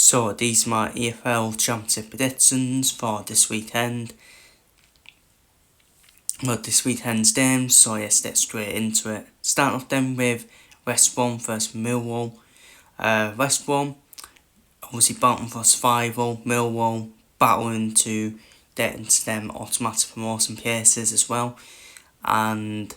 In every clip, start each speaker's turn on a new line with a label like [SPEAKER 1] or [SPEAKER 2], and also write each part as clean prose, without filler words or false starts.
[SPEAKER 1] So these are my EFL Championship predictions for this weekend. Well, this weekend's games, so let's get straight into it. Starting off then with West Brom versus Millwall. West Brom obviously battling for survival. Millwall battling to get into them automatic promotion places as well, and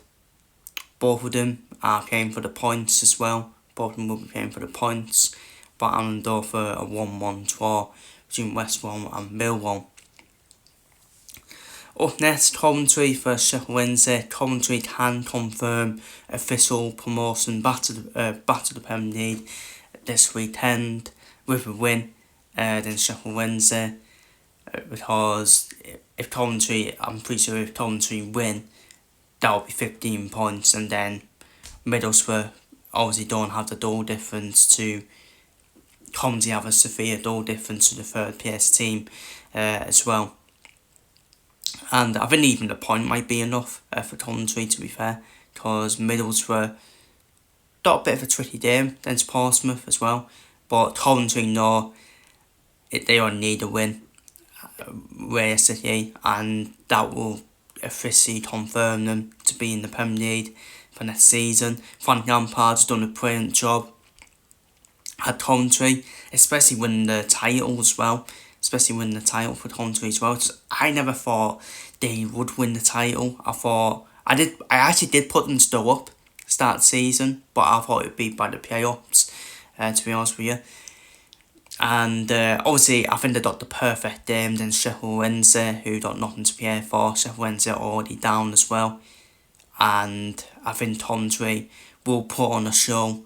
[SPEAKER 1] both of them are playing for the points as well. Both of them will be playing for the points, but I'm going for a 1-1 draw between West Brom and Millwall. Up next, Coventry versus Sheffield Wednesday. Coventry can confirm official promotion back to the Premier League this weekend with a win against Sheffield Wednesday. Because if Coventry, I'm pretty sure if Coventry win, that will be 15 points, and then Middlesbrough obviously don't have the goal difference to Coventry have a severe goal difference to the third place team as well. And I think even the point might be enough for Coventry, to be fair, because Middlesbrough got a bit of a tricky game against Portsmouth as well, but Coventry know they don't need a win realistically, and that will officially confirm them to be in the Premier League for next season. Frank Lampard's done a brilliant job at Coventry, especially winning the title as well. Especially winning the title for Coventry as well. I never thought they would win the title. I actually did put them still up start the season, but I thought it would be by the playoffs, to be honest with you. And obviously, I think they got the perfect game against Sheffield Wednesday, who got nothing to play for. Sheffield Wednesday are already down as well, and I think Coventry will put on a show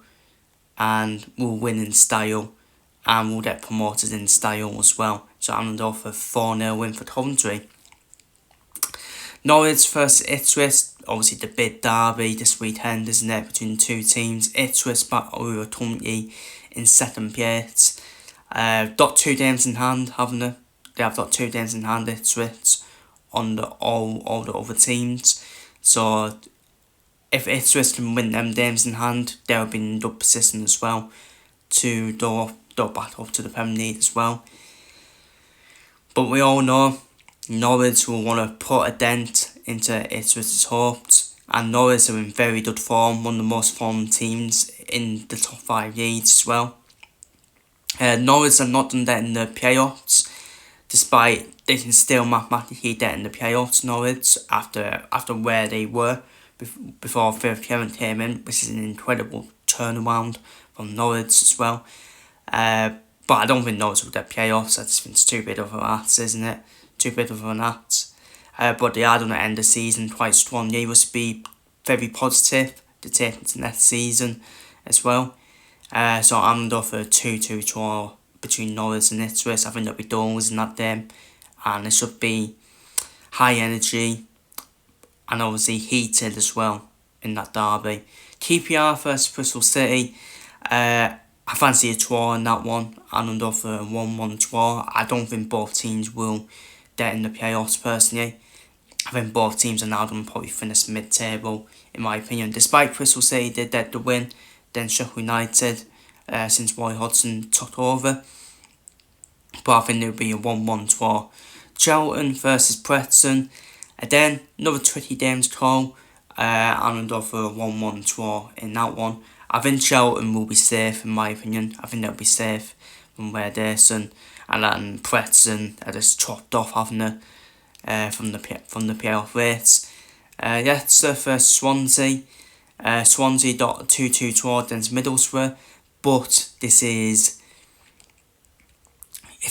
[SPEAKER 1] and will win in style, and will get promoted in style as well. So I'm going to go for a 4-0 win for Coventry. Norwich versus Ipswich, obviously the big derby this weekend, isn't it, between the two teams. Ipswich back over currently in second place. Got 2 games in hand, haven't they? They have got 2 games in hand, Ipswich, on all the other teams. So if Ipswich can win them games in hand, they'll be in good position as well to go back up to the Premier League as well. But we all know Norwich will want to put a dent into Ipswich's hopes, and Norwich are in very good form, one of the most formed teams in the top 5 leagues as well. Norwich are not done that in the playoffs, despite they can still mathematically get in the playoffs. Norwich, after where they were before Phil Kevin came in, which is an incredible turnaround from Norwich as well. But I don't think Norwich will get playoffs. I just think it's too big of an act, isn't it? Too big of an act. But they are going to end the season quite strongly. It must be very positive to take into next season as well. So I'm going for a 2-2 draw between Norwich and Ipswich. I think there'll be goals in that game, and it should be high energy and obviously heated as well in that derby. QPR versus Bristol City. I fancy a draw in that one. I'm going for a 1-1 draw. I don't think both teams will get in the playoffs personally. I think both teams are now going to probably finish mid-table, in my opinion. Despite Bristol City did get the win, then Sheffield United, since Roy Hodgson took over. But I think it will be a 1-1 draw. Charlton versus Preston. Again, another tricky game to call. I'm going for a 1-1 draw in that one. I think Charlton will be safe, in my opinion. I think they'll be safe from where they're son. And then Preston are just chopped off, haven't they, from the playoff race. Leicester versus Swansea. Swansea got a 2-2 draw against Middlesbrough, but it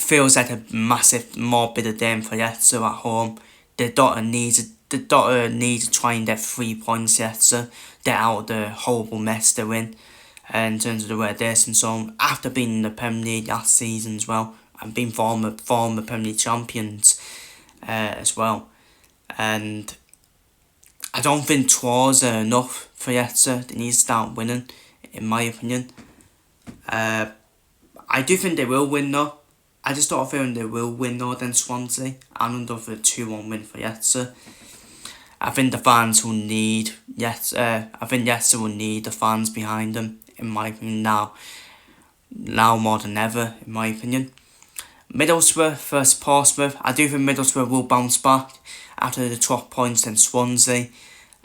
[SPEAKER 1] feels like a massive, more bitter game for Leicester at home. They got a need to try and get 3 points, Leicester, get out of the horrible mess they're in terms of the way they're concerned, after being in the Premier League last season as well, and being former Premier League champions as well. And I don't think draws are enough for Leicester. They need to start winning, in my opinion. I do think they will win though. I just got a feeling they will win though against Swansea. I'm under for a 2-1 win for Leicester. I think the fans will need Leicester will need the fans behind them, in my opinion now. now more than ever, in my opinion. Middlesbrough versus Portsmouth. I do think Middlesbrough will bounce back after the drop points in Swansea,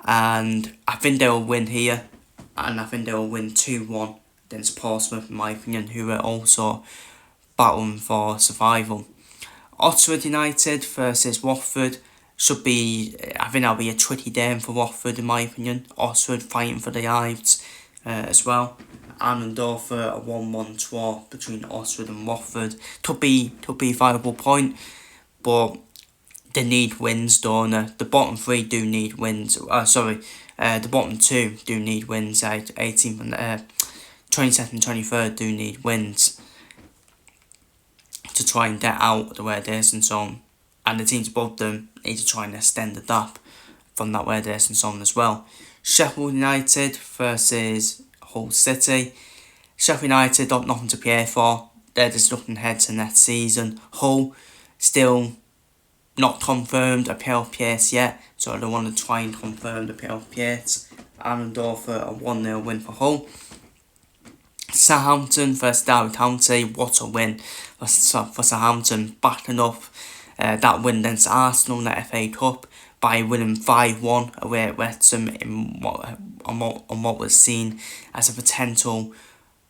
[SPEAKER 1] and I think they'll win here, and I think they'll win 2-1 against Portsmouth, in my opinion, who are also battling for survival. Oxford United versus Watford should be, I think that'll be a tricky game for Watford, in my opinion. Oxford fighting for the lives as well. And over a 1-1 draw between Oxford and Watford could be a viable point, but they need wins, don't they? The bottom three do need wins. The bottom two do need wins. 18th and 22nd, 23rd do need wins to try and get out of the relegation zone, and the teams above them need to try and extend the gap from that relegation zone as well. Sheffield United versus Hull City. Sheffield United got nothing to play for. They're just looking ahead to next season. Hull still not confirmed a playoff place yet, so they want to try and confirm the playoff place. And over a 1-0 win for Hull. Southampton versus Derby County. What a win for Southampton, backing up that win against Arsenal in the FA Cup by winning 5-1 away at Wrexham on what was seen as a potential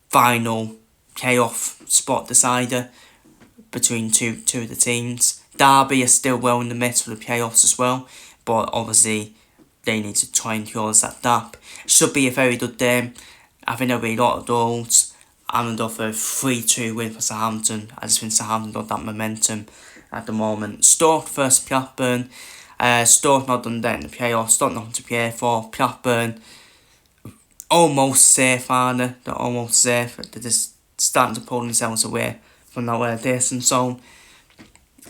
[SPEAKER 1] final playoff spot decider between two of the teams. Derby are still well in the mix for the playoffs as well, but obviously they need to try and close that gap. It should be a very good game. I think there'll be a lot of goals, and over 3-2 win for Southampton. I just think Southampton got that momentum at the moment. Stoke versus Blackburn. Stoke not done that in the playoffs. Stoke nothing to play for. Blackburn almost safe, aren't they? They're almost safe. They're just starting to pull themselves away from that relegation zone.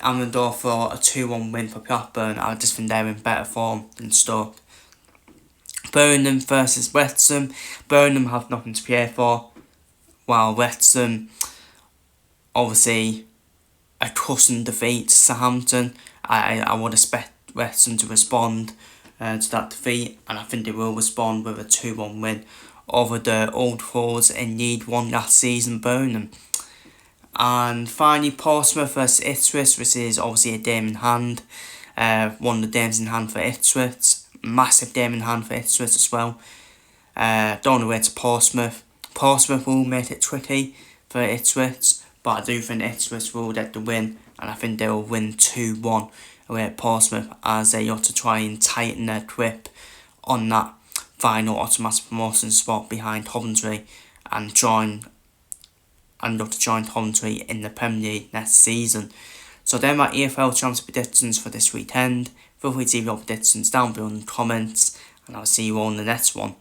[SPEAKER 1] And for a 2-1 win for Blackburn. I just think they're in better form than Stoke. Burnham versus Wrexham. Burnham have nothing to play for, while Wrexham, obviously, a crushing defeat to Southampton. I would expect Wrexham to respond to that defeat, and I think they will respond with a 2-1 win over the old foes in League One last season, Burnham. And finally, Portsmouth versus Ipswich, which is obviously a game in hand. One of the games in hand for Ipswich. Massive game in hand for Ipswich as well. Don't know where to Portsmouth. Portsmouth will make it tricky for Ipswich, but I do think Ipswich will get the win, and I think they will win 2-1 away at Portsmouth, as they ought to try and tighten their grip on that final automatic promotion spot behind Coventry, and look to join Coventry in the Premier League next season. So they're my EFL transfer predictions for this weekend. Feel free to leave your predictions down below in the comments, and I'll see you all in the next one.